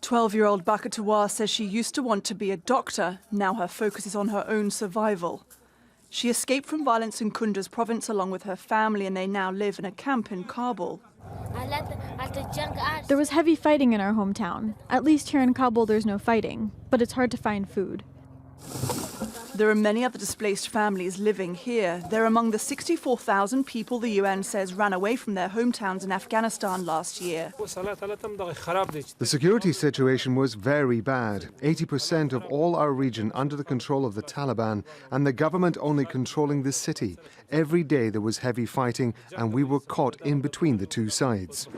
12-year-old Bakatawar says she used to want to be a doctor. Now her focus is on her own survival. She escaped from violence in Kunduz province along with her family, and they now live in a camp in Kabul. There was heavy fighting in our hometown. At least here in Kabul there's no fighting, but it's hard to find food. There are many other displaced families living here. They're among the 64,000 people the UN says ran away from their hometowns in Afghanistan last year. The security situation was very bad. 80% of all our region under the control of the Taliban, and the government only controlling the city. Every day there was heavy fighting, and we were caught in between the two sides.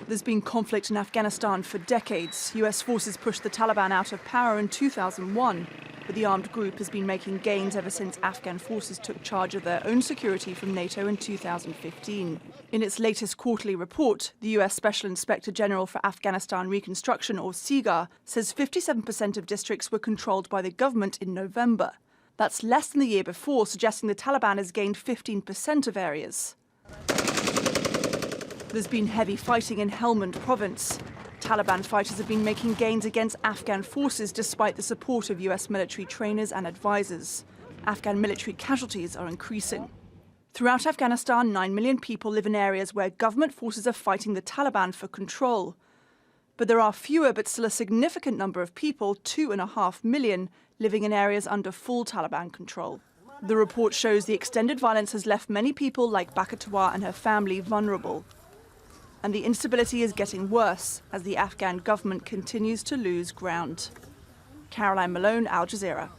There's been conflict in Afghanistan for decades. US forces pushed the Taliban out of power in 2001. But the armed group has been making gains ever since Afghan forces took charge of their own security from NATO in 2015. In its latest quarterly report, the US Special Inspector General for Afghanistan Reconstruction, or SIGAR, says 57% of districts were controlled by the government in November. That's less than the year before, suggesting the Taliban has gained 15% of areas. There's been heavy fighting in Helmand province. Taliban fighters have been making gains against Afghan forces despite the support of US military trainers and advisors. Afghan military casualties are increasing. Throughout Afghanistan, 9 million people live in areas where government forces are fighting the Taliban for control. But there are fewer but still a significant number of people, 2.5 million, living in areas under full Taliban control. The report shows the extended violence has left many people like Bakatawar and her family vulnerable. And the instability is getting worse as the Afghan government continues to lose ground. Caroline Malone, Al Jazeera.